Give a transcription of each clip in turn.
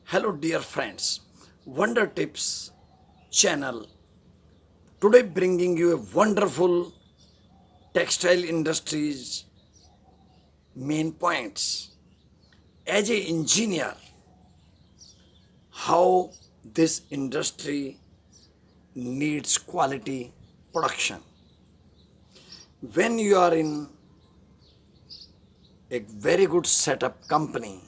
Hello, dear friends. Wonder Tips channel. Today, bringing you a wonderful textile industry's main points. As a engineer, how this industry needs quality production. When you are in a very good setup company,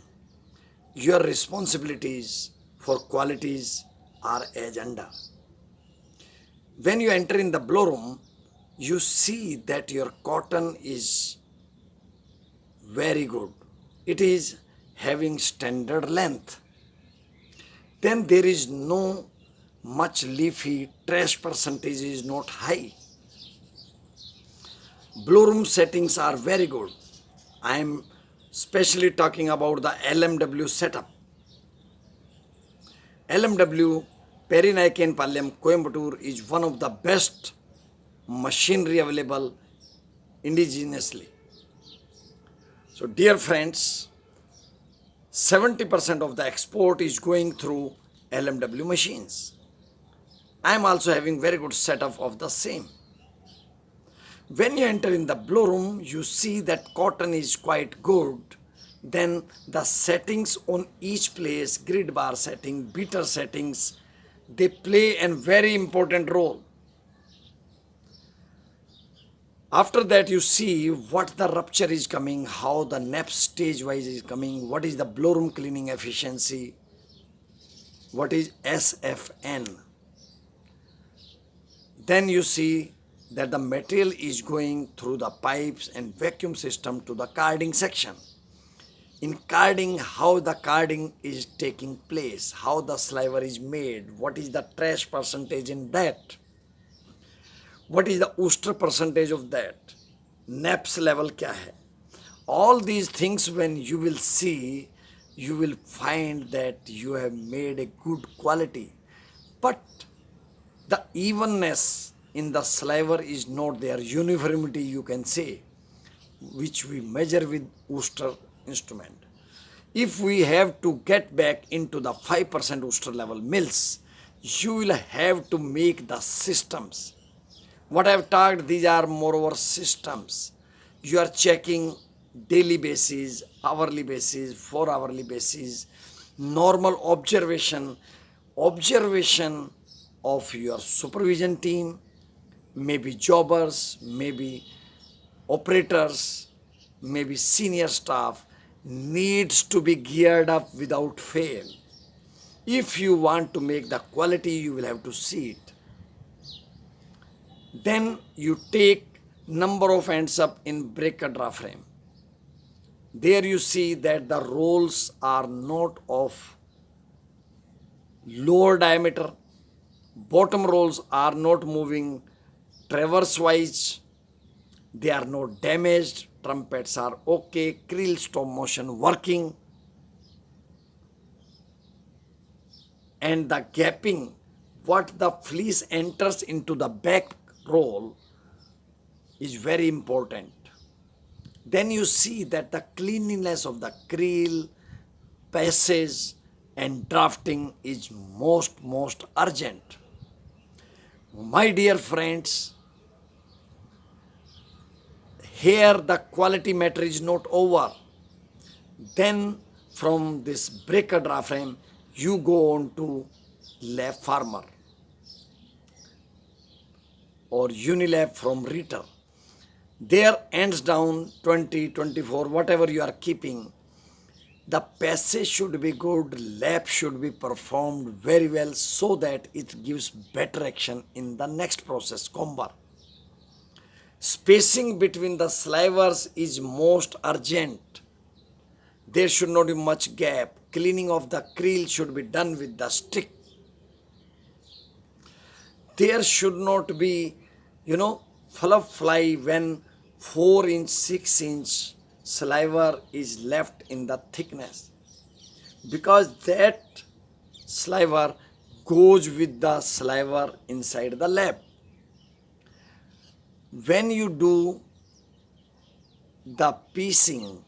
your responsibilities for qualities are as under. When you enter in the blow room, you see that your cotton is very good. It is having standard length. Then there is no much leafy, trash percentage is not high. Blow room settings are very good. I am specially talking about the LMW setup. LMW Perinaike Palyam Coimbatore is one of the best machinery available indigenously. So, dear friends, 70% of the export is going through LMW machines. I am also having very good setup of the same. When you enter in the blow room, you see that cotton is quite good. Then the settings on each place, grid bar setting, beater settings, they play a very important role. After that, you see what the rupture is coming, how the nap stage wise is coming, what is the blow room cleaning efficiency, what is SFN. Then you see that the material is going through the pipes and vacuum system to the carding section. In carding, how the carding is taking place, how the sliver is made, what is the trash percentage in that, what is the ooster percentage of that, naps level kya hai. All these things when you will see, you will find that you have made a good quality. But the evenness in the sliver is not there, uniformity you can say, which we measure with ooster instrument. If we have to get back into the 5% ooster level mills, you will have to make the systems. What I have talked, these are moreover systems. You are checking daily basis, hourly basis, 4 hourly basis, normal observation of your supervision team, maybe jobbers, maybe operators, maybe senior staff, needs to be geared up without fail. If you want to make the quality, you will have to see it. Then you take number of ends up in breaker draw frame. There you see that the rolls are not of lower diameter, bottom rolls are not moving traverse wise, they are not damaged, trumpets are okay, creel stop motion working, and the gapping, what the fleece enters into the back roll is very important. Then you see that the cleanliness of the creel, passage and drafting is most urgent. My dear friends, here the quality matter is not over. Then from this breaker draw frame, you go on to lab farmer or unilab from reader. There ends down 20, 24, whatever you are keeping. The passage should be good, lap should be performed very well so that it gives better action in the next process, comber. Spacing between the slivers is most urgent. There should not be much gap. Cleaning of the creel should be done with the stick. There should not be, fluff fly when 4 inch, 6 inch sliver is left in the thickness, because that sliver goes with the sliver inside the lab. When you do the piecing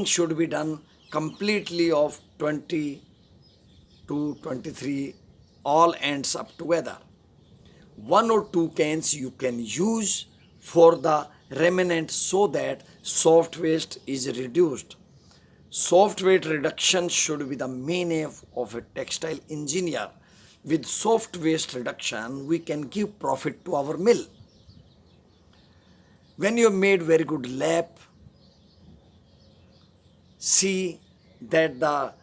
should be done completely of 20 to 23 all ends up together. One or two cans you can use for the remnant so that soft waste is reduced. Soft weight reduction should be the main aim of a textile engineer. With soft waste reduction, we can give profit to our mill. When you have made very good lap, see that the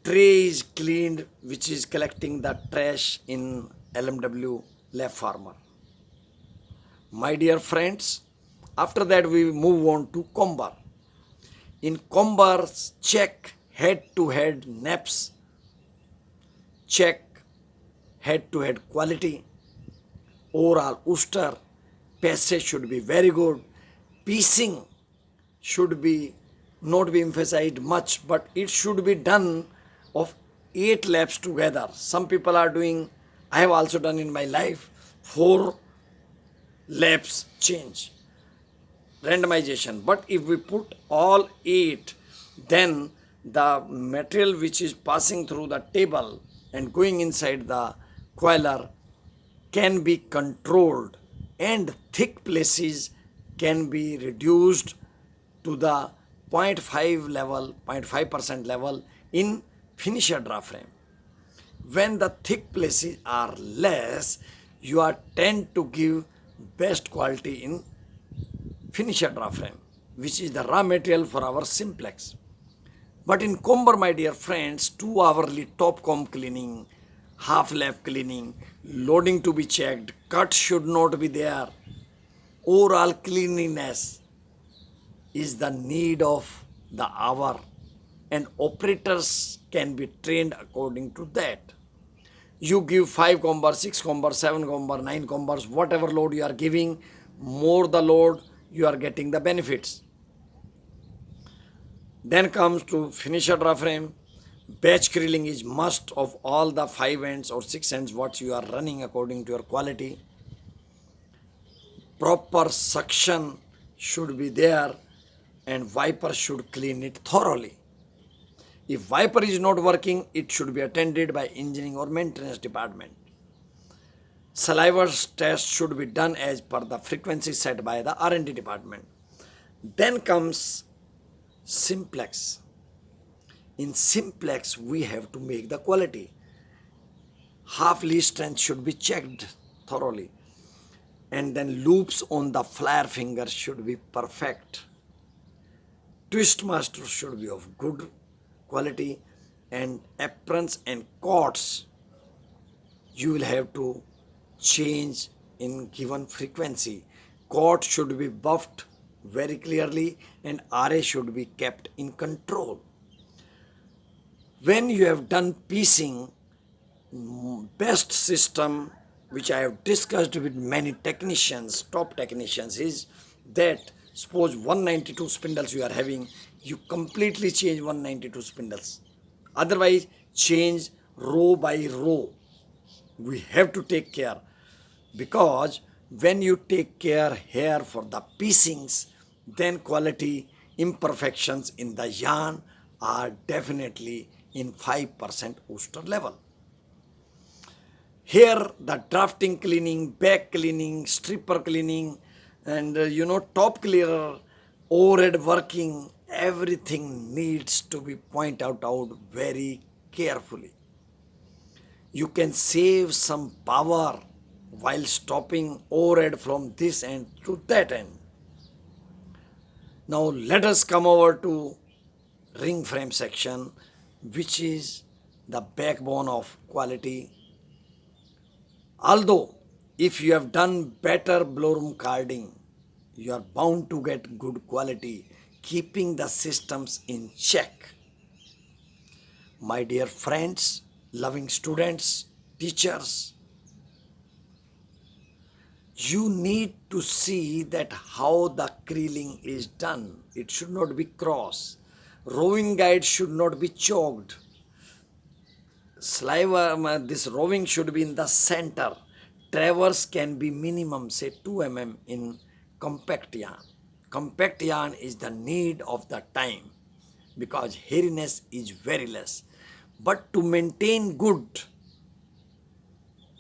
tray is cleaned, which is collecting the trash in LMW lab farmer. My dear friends, after that we move on to comber. In combers, check head to head naps, check head to head quality, overall ooster, passage should be very good, piecing should be not be emphasized much, but it should be done of 8 laps together. Some people are doing, I have also done in my life, 4 laps change randomization. But if we put all 8, then the material which is passing through the table and going inside the coiler can be controlled, and thick places can be reduced to the 0.5 level, 0.5% level in finisher draft frame. When the thick places are less, you are tend to give best quality in finisher draft frame, which is the raw material for our simplex. But in comber, my dear friends, 2 hourly top comb cleaning, half lap cleaning, loading to be checked, cut should not be there. Overall cleanliness is the need of the hour, and operators can be trained according to that. You give 5 combers, 6 combers, 7 combers, 9 combers, whatever load you are giving, more the load you are getting the benefits. Then comes to finisher draw frame. Batch crilling is must of all the 5 ends or 6 ends what you are running according to your quality. Proper suction should be there, and wiper should clean it thoroughly. If wiper is not working, it should be attended by engineering or maintenance department. Saliva test should be done as per the frequency set by the R&D department. Then comes simplex. In simplex, we have to make the quality. Half lead strength should be checked thoroughly, and then loops on the flare finger should be perfect. Twist master should be of good quality, and aprons and cords you will have to change in given frequency. Cord should be buffed very clearly, and RA should be kept in control. When you have done piecing, best system which I have discussed with many technicians, top technicians, is that suppose 192 spindles you are having, you completely change 192 spindles. Otherwise, change row by row. We have to take care, because when you take care here for the piecings, then quality imperfections in the yarn are definitely in 5% ooster level. Here the drafting cleaning, back cleaning, stripper cleaning, and top clearer, overhead working, everything needs to be pointed out very carefully. You can save some power while stopping overhead from this end to that end. Now let us come over to ring frame section, which is the backbone of quality. Although if you have done better blowroom carding, you are bound to get good quality, keeping the systems in check. My dear friends, loving students, teachers, you need to see that how the creeling is done. It should not be cross. Rowing guide should not be choked. This rowing should be in the center. Traverse can be minimum, say 2 mm in compact yarn. Compact yarn is the need of the time, because hairiness is very less. But to maintain good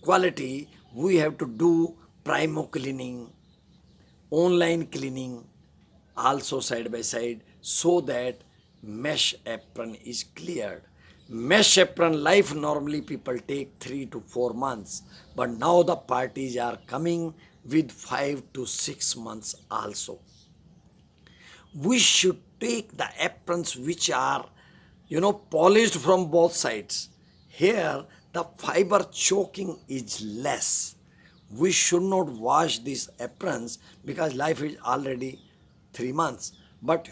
quality, we have to do primo cleaning, online cleaning, also side by side, so that mesh apron is cleared. Mesh apron life normally people take 3 to 4 months, but now the parties are coming with 5 to 6 months also. We should take the aprons which are polished from both sides. Here the fiber choking is less. We should not wash these aprons because life is already 3 months, but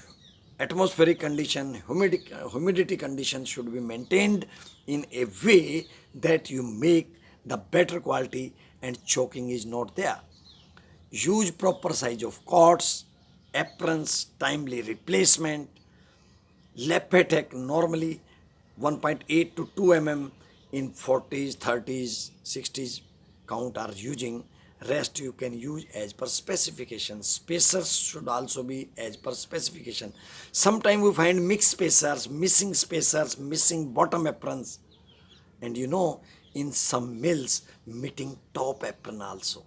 atmospheric condition, humidity condition should be maintained in a way that you make the better quality and choking is not there. Use proper size of cords, aprons, timely replacement. Lepetech normally 1.8 to 2 mm in 40s, 30s, 60s count are using. Rest you can use as per specification. Spacers should also be as per specification. Sometimes we find mixed spacers, missing bottom aprons, and in some mills meeting top apron also.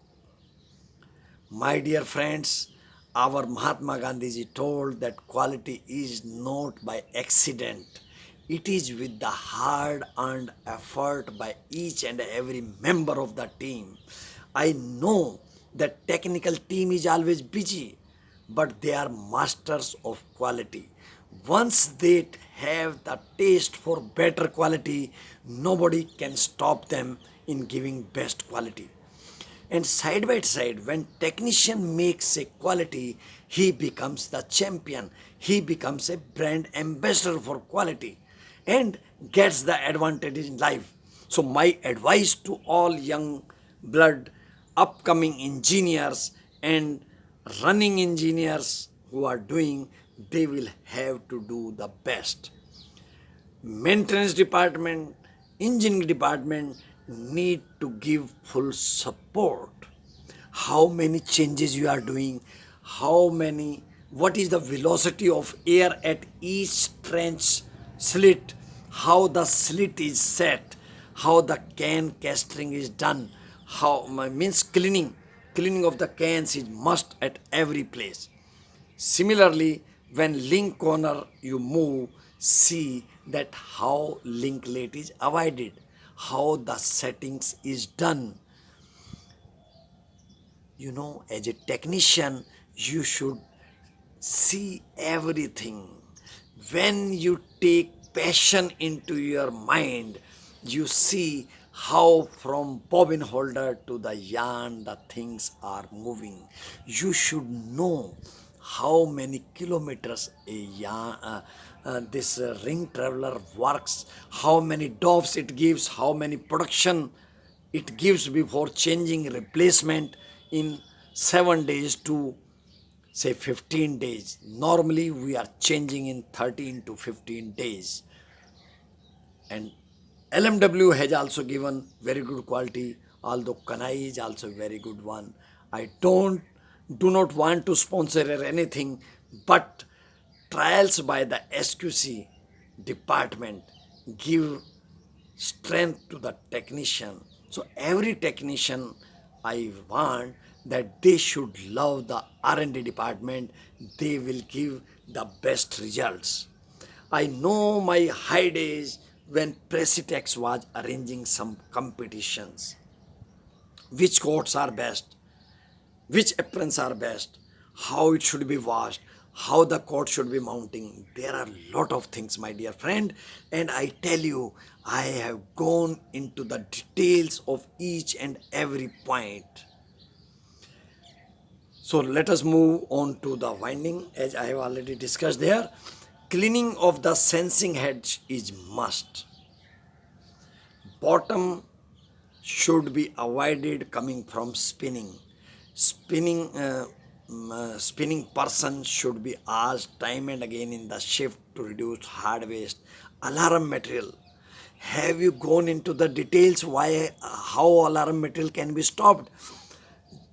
My dear friends, our Mahatma Gandhi told that quality is not by accident. It is with the hard earned effort by each and every member of the team. I know that technical team is always busy, but they are masters of quality. Once they have the taste for better quality, nobody can stop them in giving best quality. And side by side, when technician makes a quality, he becomes the champion. He becomes a brand ambassador for quality and gets the advantage in life. So my advice to all young blood, upcoming engineers and running engineers who are doing, they will have to do the best. Maintenance department, engineering department need to give full support. How many changes you are doing, how many, what is the velocity of air at each trench slit, how the slit is set, how the can casting is done, how means cleaning of the cans is must at every place. Similarly, when link corner you move, see that how linklet is avoided, how the settings is done. As a technician, you should see everything. When you take passion into your mind, you see how from bobbin holder to the yarn the things are moving. You should know how many kilometers a yarn, this ring traveler works, how many doves it gives, how many production it gives before changing replacement in 7 days to say 15 days. Normally we are changing in 13 to 15 days. And LMW has also given very good quality, although Kanai is also very good one. I do not want to sponsor or anything, but trials by the SQC department give strength to the technician. So every technician, I want that they should love the R&D department. They will give the best results. I know my high days when Precitex was arranging some competitions. Which coats are best? Which aprons are best, how it should be washed, how the coat should be mounting. There are a lot of things, my dear friend, and I tell you, I have gone into the details of each and every point. So let us move on to the winding, as I have already discussed there. Cleaning of the sensing head is must. Bottom should be avoided coming from spinning. Spinning person should be asked time and again in the shift to reduce hard waste. Alarm material. Have you gone into the details why how alarm material can be stopped?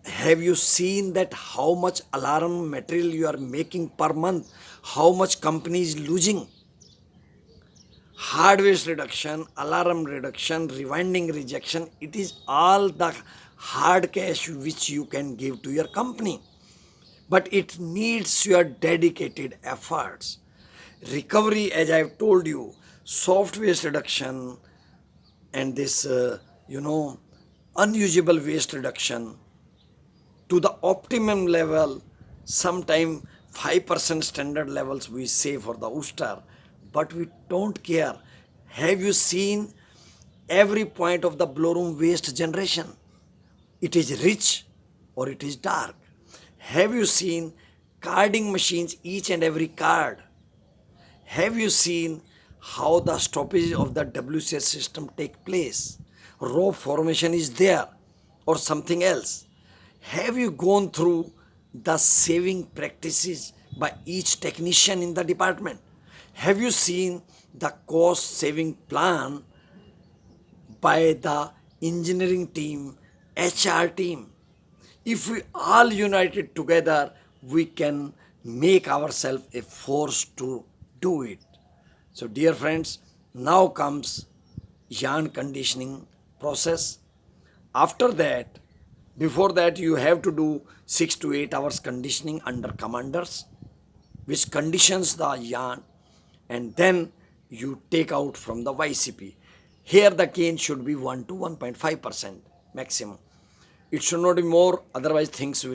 Have you seen that how much alarm material you are making per month? How much company is losing? hard waste reduction, alarm reduction, rewinding rejection. It is all the hard cash which you can give to your company. But it needs your dedicated efforts. Recovery, as I've told you, soft waste reduction, and this, unusable waste reduction to the optimum level, sometime 5% standard levels we say for the Ooster, but we don't care. Have you seen every point of the blowroom waste generation? It is rich or it is dark. Have you seen carding machines, each and every card? Have you seen how the stoppage of the WCS system take place? Row formation is there or something else? Have you gone through the saving practices by each technician in the department? Have you seen the cost saving plan by the engineering team, HR team? If we all united together, we can make ourselves a force to do it. So, dear friends, now comes yarn conditioning process. After that, before that, you have to do 6 to 8 hours conditioning under commanders, which conditions the yarn, and then you take out from the YCP. Here, the cane should be 1 to 1.5% maximum. It should not be more, otherwise, things will